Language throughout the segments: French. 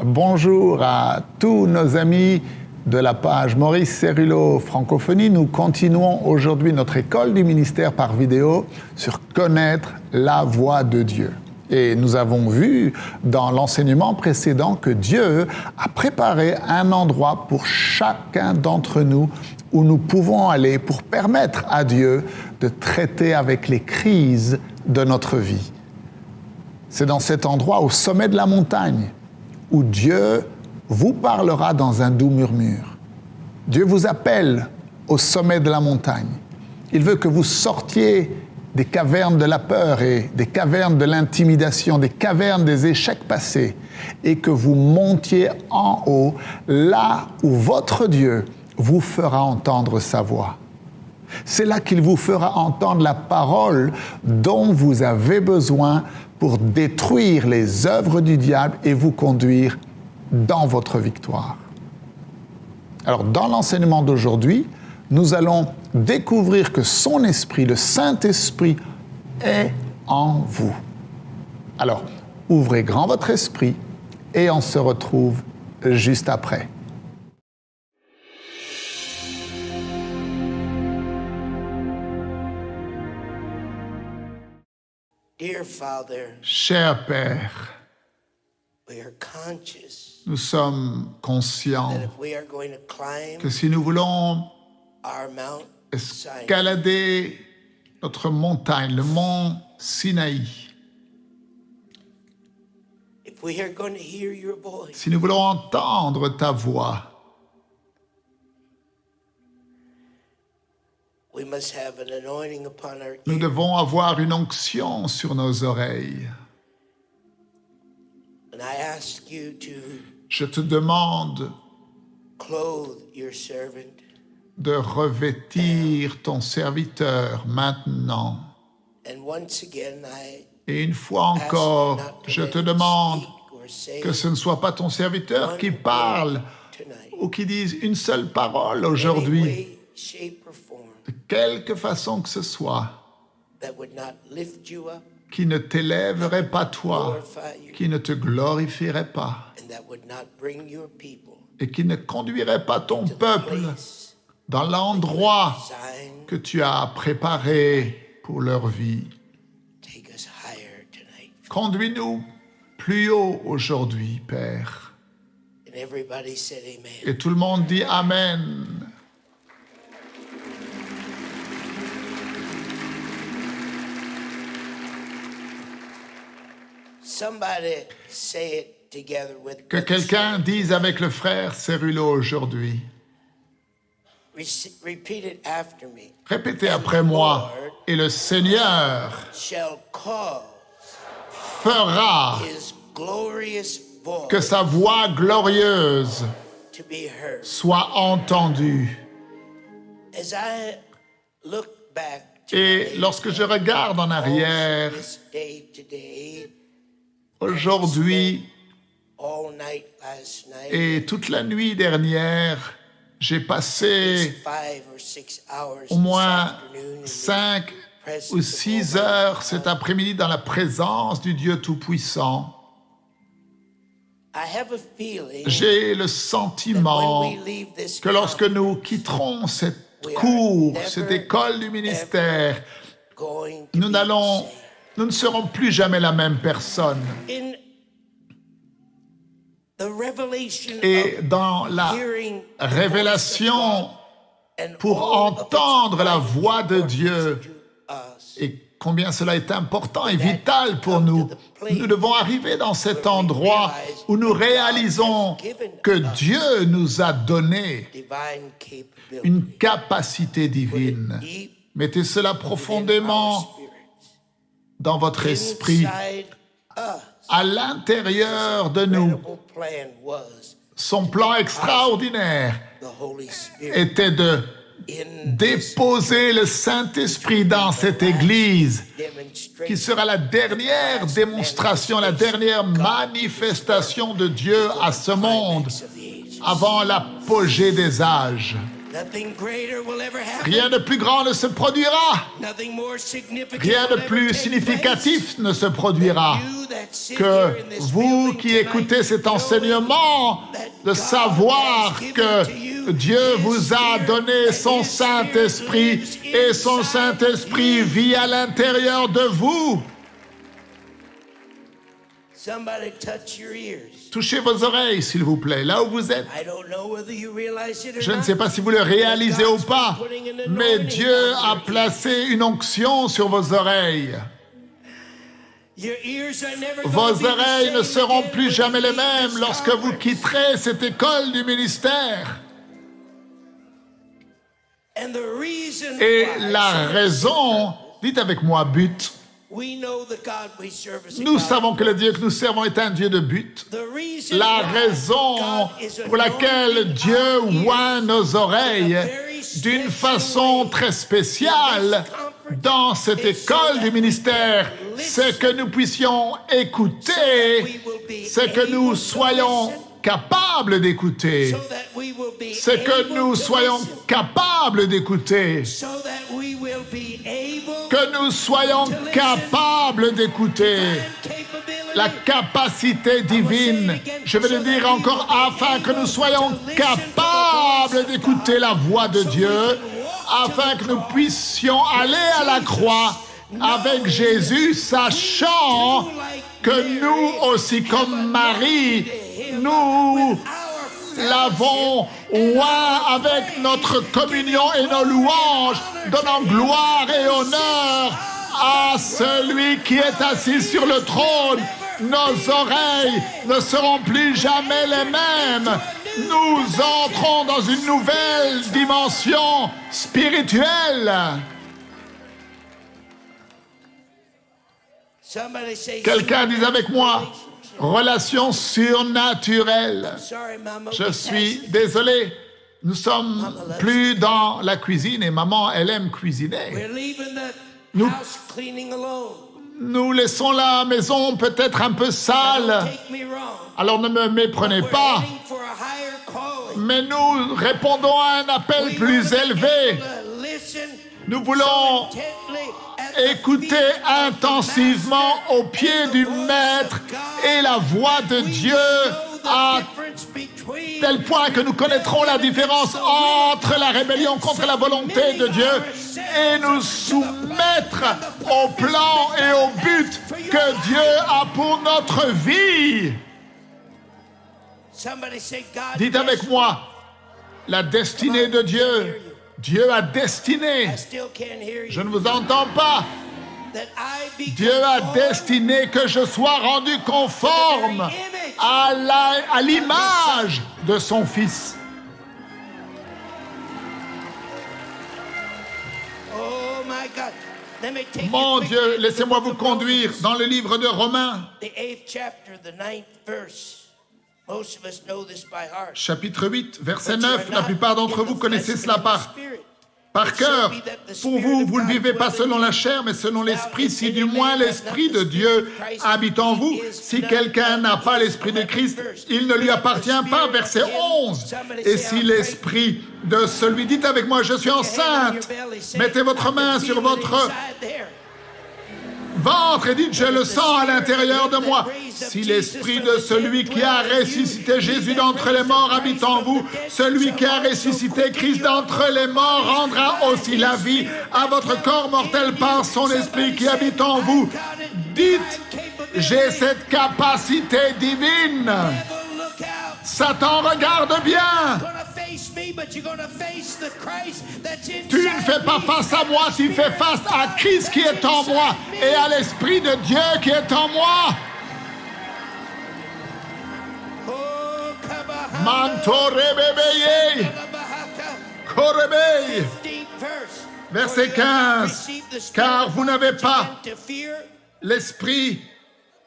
Bonjour à tous nos amis de la page Maurice Cérulo Francophonie. Nous continuons aujourd'hui notre école du ministère par vidéo sur connaître la voix de Dieu. Et nous avons vu dans l'enseignement précédent que Dieu a préparé un endroit pour chacun d'entre nous où nous pouvons aller pour permettre à Dieu de traiter avec les crises de notre vie. C'est dans cet endroit, au sommet de la montagne, où Dieu vous parlera dans un doux murmure. Dieu vous appelle au sommet de la montagne. Il veut que vous sortiez des cavernes de la peur et des cavernes de l'intimidation, des cavernes des échecs passés, et que vous montiez en haut, là où votre Dieu vous fera entendre sa voix. C'est là qu'il vous fera entendre la parole dont vous avez besoin pour détruire les œuvres du diable et vous conduire dans votre victoire. Alors, dans l'enseignement d'aujourd'hui, nous allons découvrir que son esprit, le Saint-Esprit, est en vous. Alors, ouvrez grand votre esprit et on se retrouve juste après. Dear Father, Cher Père, we are conscious nous sommes conscients that if we are going to climb que si nous voulons our Mount Sinai, escalader notre montagne, le mont Sinaï, if we are going to hear your voice, si nous voulons entendre ta voix, we must have an anointing upon our nous ears. devons avoir une onction sur nos oreilles. And I ask you to Je te demande clothe your servant de revêtir ton serviteur maintenant. and once again I Et une fois ask you encore, not to je let te him demande speak or say que ce ne soit pas ton serviteur qui parle tonight. ou qui dise une seule parole Any aujourd'hui, way, shape or form de quelque façon que ce soit, that would not lift you up qui ne t'élèverait pas toi, glorify you qui ne te glorifierait pas and that would not bring your people et qui ne conduirait pas ton to the peuple place dans l'endroit designed. que tu as préparé pour leur vie. Take us higher tonight. Conduis-nous plus haut aujourd'hui, Père. And everybody said amen. Et tout le monde dit Amen. Somebody say it together with Que quelqu'un dise avec le frère Cérulo aujourd'hui. Repeat it after me. Répétez après moi. Et le Seigneur Shall cause fera his glorious voice que sa voix glorieuse to be heard. soit entendue. As I look back to Et lorsque je regarde en arrière, this day today, aujourd'hui all night last night, et toute la nuit dernière, j'ai passé 5 or 6 hours au moins this afternoon in the 5 presence ou of 6 Almighty heures God. cet après-midi dans la présence du Dieu Tout-Puissant. I have a feeling J'ai le that when sentiment we leave this que lorsque conference, nous quitterons cette cour, cette école du ministère, going to nous be n'allons, nous ne serons plus jamais la même personne. in the revelation Et of dans la hearing the révélation voice of God and pour all of its entendre la mighty voix de importance Dieu, to us, et combien cela est important et vital pour nous, nous devons arriver dans cet endroit où nous réalisons que Dieu nous a donné divine capability. une capacité divine. Deep Mettez cela in our profondément spirits, dans votre esprit. inside us. À l'intérieur de nous, Incredible plan was son plan extraordinaire the Holy Spirit était de in déposer le Saint-Esprit dans cette Église, qui demonstration sera la dernière démonstration, la dernière manifestation de Dieu à ce monde of the ages. avant l'apogée des âges. Nothing greater will ever happen. Rien de plus grand ne se produira. Nothing more significant Rien de will ever plus take significatif place ne se produira than you that sit que here in this vous building qui tonight, écoutez cet knowing enseignement, that de God savoir has given que to you Dieu His vous a Spirit, donné and son His Spirit Saint-Esprit lives et son inside Saint-Esprit you. vit à l'intérieur de vous. Somebody touch your ears. Touchez vos oreilles, s'il vous plaît, là où vous êtes. I don't know whether you realize it or Je ne not. sais pas si vous le réalisez ou pas, mais Dieu a placé une onction sur vos oreilles. Your ears are never Vos gonna be the oreilles ne same seront again plus when jamais you les leave mêmes this lorsque vous conference. quitterez cette école du ministère. And the reason Et why, la raison, dites avec moi, but. we know the God we serve is a Nous God. savons que le Dieu que nous servons est un Dieu de but. The reason La why raison God is pour laquelle anointing Dieu our ears oint nos oreilles in a very d'une special façon way très spéciale dans cette école du ministère, c'est que nous puissions écouter, c'est que nous soyons capables d'écouter, so that we will be c'est que able nous to soyons listen, capables d'écouter, so that we will be able que nous soyons capables d'écouter. and capability La capacité divine, je vais le dire encore, afin que nous soyons capables d'écouter la voix de Dieu, afin que nous puissions aller à la croix avec Jésus, sachant que nous aussi, comme Marie, nous l'avons oint avec notre communion et nos louanges, donnant gloire et honneur à celui qui est assis sur le trône. Nos oreilles ne seront plus jamais les mêmes. Nous entrons dans une nouvelle dimension spirituelle. Somebody say Quelqu'un dise avec moi, relation surnaturelle. sorry, Mama, Je we suis passed- désolé, nous sommes plus dans la cuisine et maman, elle aime cuisiner. We're leaving the Nous- house cleaning alone. Nous laissons la maison peut-être un peu Don't sale, take me wrong. alors ne me méprenez We're pas, heading for a higher calling. mais nous répondons à un appel We plus want to be élevé. able to listen Nous voulons intently at the écouter feet of the intensivement Master au pied and the du voice Maître of God. et la voix de We Dieu know the à difference between tel point que nous connaîtrons la différence entre la rébellion contre la volonté de Dieu et nous soumettre au plan et au but que Dieu a pour notre vie. Somebody say, God Dites avec moi, la destinée de Dieu. Dieu a destiné. I still can't hear Je you. ne vous entends pas. That I be Dieu a conformed destiné que je sois rendu conforme à l'image de son Fils. Oh my God. Let me take Mon you Dieu, quickly to the laissez-moi book vous of conduire Romans, dans le livre de Romains, the 8th chapter, the 9th verse. Most of us know this by heart. chapitre 8, verset But you are 9. La not plupart d'entre in vous the connaissez flesh, cela but in the par spirit. cœur. Pour vous, vous ne vivez pas selon la chair, mais selon l'Esprit, si du moins l'Esprit de Dieu habite en vous. Si quelqu'un n'a pas l'Esprit de Christ, il ne lui appartient pas. Verset 11. Et si l'Esprit de celui, dites avec moi, je suis enceinte, mettez votre main sur votre ventre et dites, je le sens à l'intérieur de moi. Si l'esprit de celui qui a ressuscité Jésus d'entre les morts habite en vous, celui qui a ressuscité Christ d'entre les morts rendra aussi la vie à votre corps mortel par son esprit qui habite en vous. Dites, j'ai cette capacité divine. Satan, regarde bien. Tu ne fais pas face à moi, tu fais face à Christ qui est en moi et à l'Esprit de Dieu qui est en moi. Mantorebebeye, korebeye. Verset 15. Car vous n'avez pas l'esprit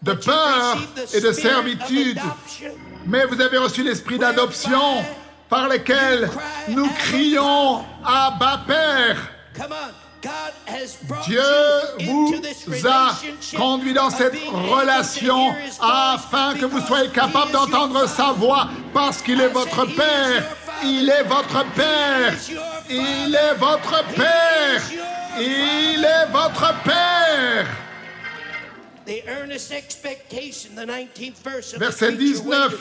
de peur et de servitude, mais vous avez reçu l'esprit d'adoption par lequel nous crions Abba Père. Dieu vous a conduit dans cette relation afin que vous soyez capable d'entendre sa voix parce qu'il est votre Père Il est votre Père. Il est votre Père. Il est votre Père. Verset 19.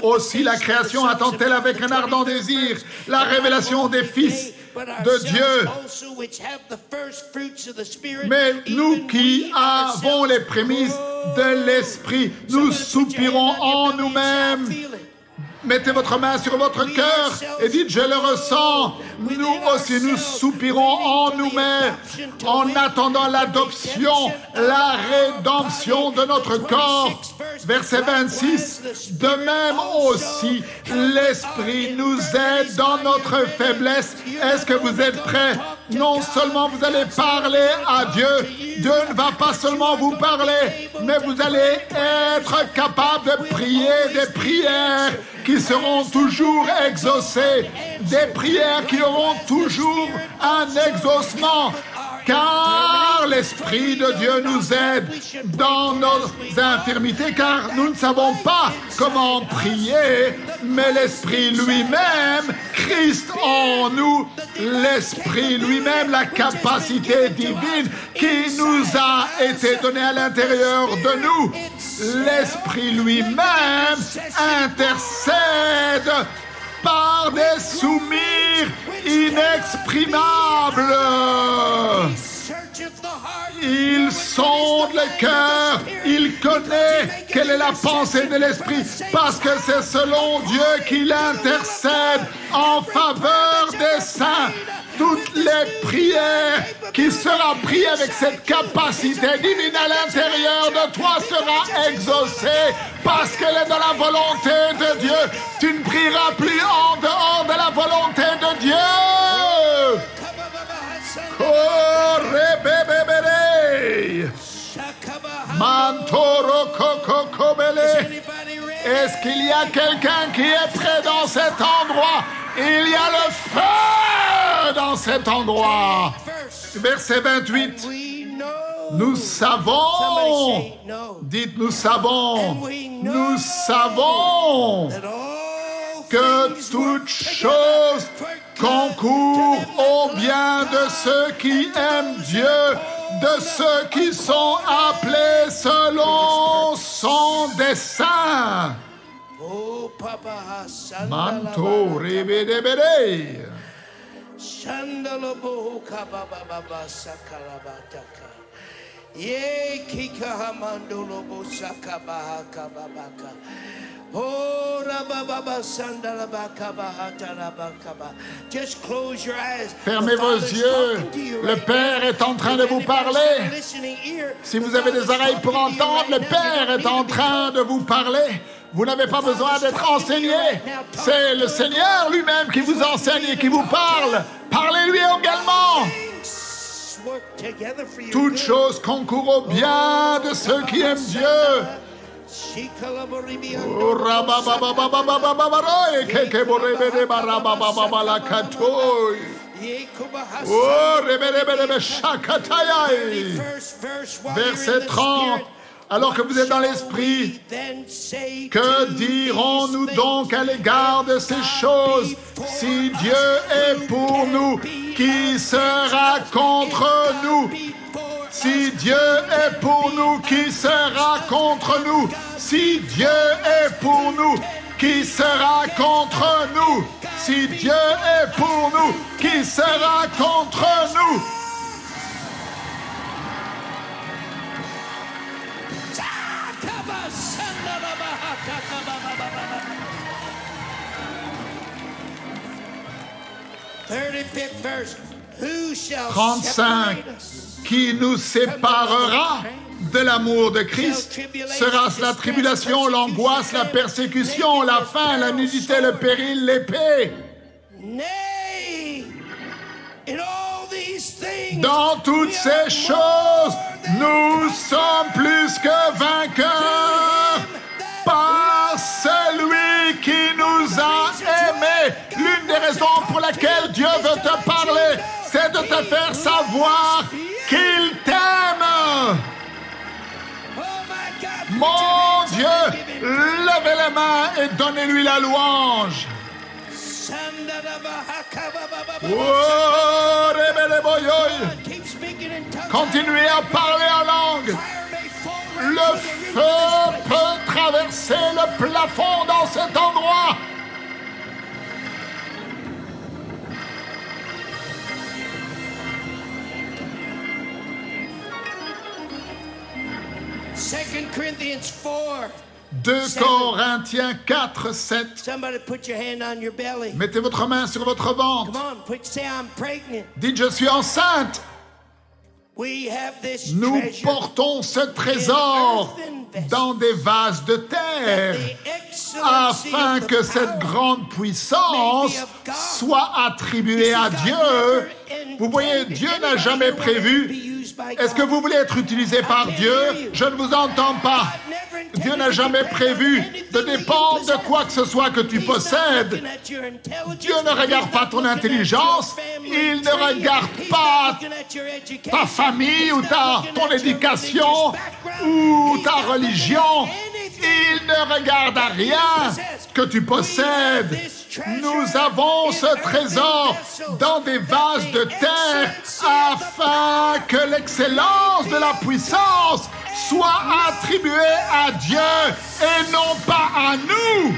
Aussi la création attend-elle avec un ardent désir la révélation des fils de Dieu. Mais nous qui avons les prémices de l'Esprit, nous soupirons en nous-mêmes. Mettez votre main sur votre cœur et dites « Je le ressens ». Nous aussi, nous soupirons en nous-mêmes en attendant l'adoption, la rédemption de notre corps. Verset 26. De même aussi, l'Esprit nous aide dans notre faiblesse. Est-ce que vous êtes prêts? Non seulement vous allez parler à Dieu, Dieu ne va pas seulement vous parler, mais vous allez être capable de prier des prières qui seront toujours exaucées, des prières qui auront toujours un exaucement, car l'Esprit de Dieu nous aide dans nos infirmités, car nous ne savons pas comment prier, mais l'Esprit lui-même, Christ en nous, l'Esprit lui-même, la capacité divine qui nous a été donnée à l'intérieur de nous, l'Esprit lui-même intercède par des soumirs inexprimables. Il sonde le cœur, il connaît quelle est la pensée de l'Esprit, parce que c'est selon Dieu qu'il intercède en faveur des saints. Toutes les prières qui seront priées avec cette capacité divine à l'intérieur de toi sera exaucée parce qu'elle est dans la volonté de Dieu. Tu ne prieras plus en dehors de la volonté de Dieu. Mantoro koko kobele. Est-ce qu'il y a quelqu'un qui est prêt dans cet endroit? Il y a le feu dans cet endroit. Verset 28. Nous savons. Dites nous savons. Nous savons que toute chose concourt au bien de ceux qui aiment Dieu, de ceux qui sont appelés selon son dessein. Manto rebedebede. Shandalobo kababa sakalabataka. Ye kikahamandolobo sakabaha kababaka. Fermez vos yeux. Le Père est en train de vous parler. Si vous avez des oreilles pour entendre, le Père est en train de vous parler. Vous n'avez pas besoin d'être enseigné. C'est le Seigneur lui-même qui vous enseigne et qui vous parle. Parlez-lui également. Toute chose concourt au bien de ceux qui aiment Dieu. Verset 30. Alors que vous êtes dans l'esprit, que dirons-nous donc à l'égard de ces choses? Si Dieu est pour nous, qui sera contre nous? Si Dieu est pour nous, qui sera contre nous? Si Dieu est pour nous, qui sera contre nous? Si Dieu est pour nous, qui sera contre nous? Verse 35. Qui nous séparera de l'amour de Christ? Sera-ce la tribulation, l'angoisse, la persécution, la faim, la nudité, le péril, l'épée? Dans toutes ces choses, nous sommes plus que vainqueurs par celui qui nous a aimés. L'une des raisons pour laquelle Dieu veut te parler, c'est de te faire savoir qu'il t'aime. Mon Dieu, levez les mains et donnez-lui la louange. Oh, rebeleboyoy. Keep speaking in tongues. Continuez à parler en langue. Fire may fall right Le through the feu roof of this place. peut traverser le plafond dans cet endroit. Second Corinthians 4. 2 Corinthiens 4, 7. Somebody put your hand on your belly. Mettez votre main sur votre ventre. Come on, say I'm pregnant. Dites, je suis enceinte. We have this Nous treasure. portons ce trésor dans des vases de terre The excellency afin of the que cette power grande puissance soit attribuée à Dieu. Vous voyez, Dieu n'a jamais prévu. Est-ce que vous voulez être utilisé par Dieu? Je ne vous entends pas. Dieu n'a jamais prévu de dépendre de quoi que ce soit que tu possèdes. Dieu ne regarde pas ton intelligence, il ne regarde pas ta famille ou ton éducation ou ta religion. Il ne regarde à rien que tu possèdes. Nous avons ce trésor dans des vases de terre afin que l'excellence de la puissance soit attribuée à Dieu et non pas à nous.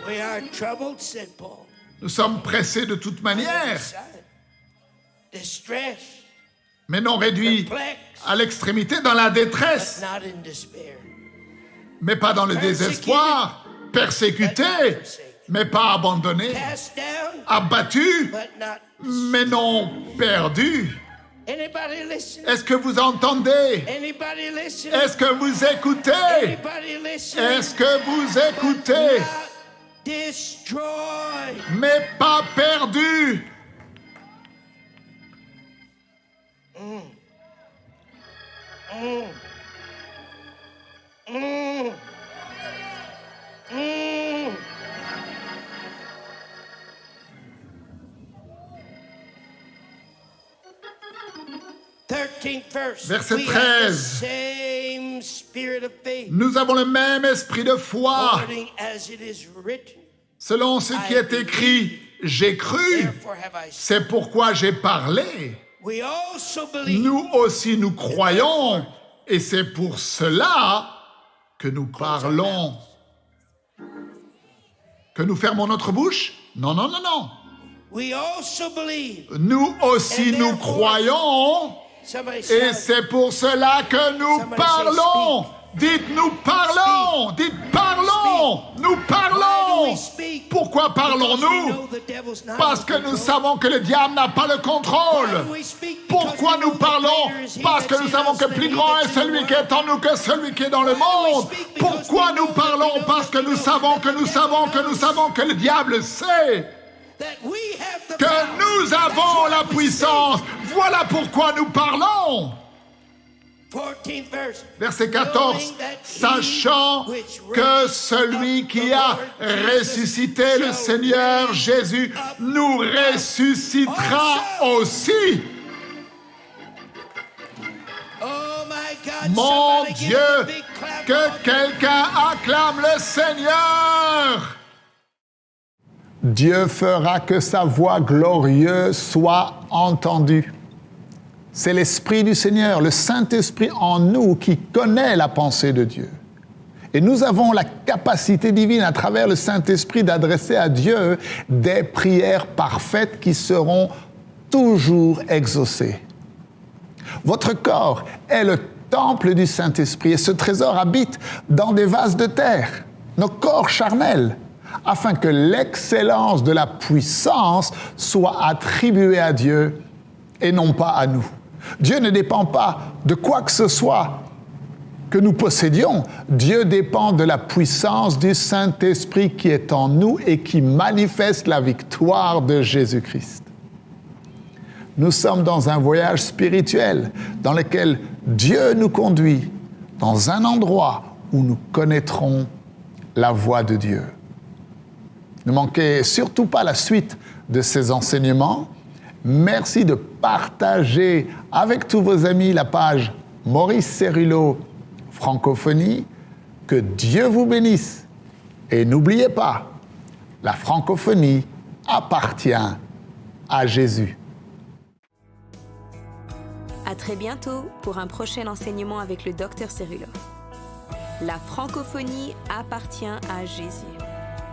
We are troubled, said Paul. Nous sommes pressés de toute manière, Distressed, mais non réduits perplexed, à l'extrémité dans la détresse, not in despair. mais pas dans le désespoir, persécutés, mais pas abandonnés, Cast down, abattus, but not. mais non perdus. Anybody listen? Est-ce que vous entendez? Anybody listen? Est-ce que vous écoutez? Anybody listen? Est-ce que vous écoutez? Not destroyed. Mais pas perdus. Verset We have the 13. same spirit of faith, Nous avons le même esprit de foi. according as it is written. Selon ce qui est écrit, j'ai cru. Therefore have I. C'est pourquoi j'ai parlé. We also believe. Nous aussi, nous croyons. Et c'est pour cela que nous parlons. Que nous fermons notre bouche? Non, non, non, non. We also believe. Nous aussi, nous croyons. Somebody Et shout. c'est pour cela que nous parlons. Dites, nous parlons. Dites, parlons. Nous Why do parlons. we speak? Pourquoi Because we parlons-nous? know the devil's not Parce in que nous control. savons que le diable n'a pas le Why contrôle. do we speak? Because Pourquoi we know nous that parlons? greater is he Parce que that's nous in savons us que than plus he grand that's est in the celui qui world. est en nous que celui qui est dans le monde. Pourquoi nous parlons? Parce que nous savons que nous savons que nous savons que le diable sait That we have the que power. nous That's avons why la we puissance. Voilà pourquoi nous parlons. speak. 14th verse. Verset 14, sachant que celui qui a ressuscité le Seigneur Jésus nous ressuscitera aussi. Oh my God. Mon Somebody give Dieu, him a big clap. que quelqu'un acclame le Seigneur. Dieu fera que sa voix glorieuse soit entendue. C'est l'Esprit du Seigneur, le Saint-Esprit en nous qui connaît la pensée de Dieu. Et nous avons la capacité divine à travers le Saint-Esprit d'adresser à Dieu des prières parfaites qui seront toujours exaucées. Votre corps est le temple du Saint-Esprit et ce trésor habite dans des vases de terre, nos corps charnels, afin que l'excellence de la puissance soit attribuée à Dieu et non pas à nous. Dieu ne dépend pas de quoi que ce soit que nous possédions. Dieu dépend de la puissance du Saint-Esprit qui est en nous et qui manifeste la victoire de Jésus-Christ. Nous sommes dans un voyage spirituel dans lequel Dieu nous conduit dans un endroit où nous connaîtrons la voix de Dieu. Ne manquez surtout pas la suite de ces enseignements. Merci de partager avec tous vos amis la page Maurice Cérulo Francophonie. Que Dieu vous bénisse. Et n'oubliez pas, la francophonie appartient à Jésus. À très bientôt pour un prochain enseignement avec le Dr Cerullo. La francophonie appartient à Jésus.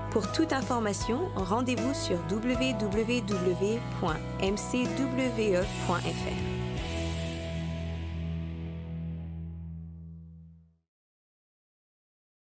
Pour toute information, rendez-vous sur www.mcwe.fr.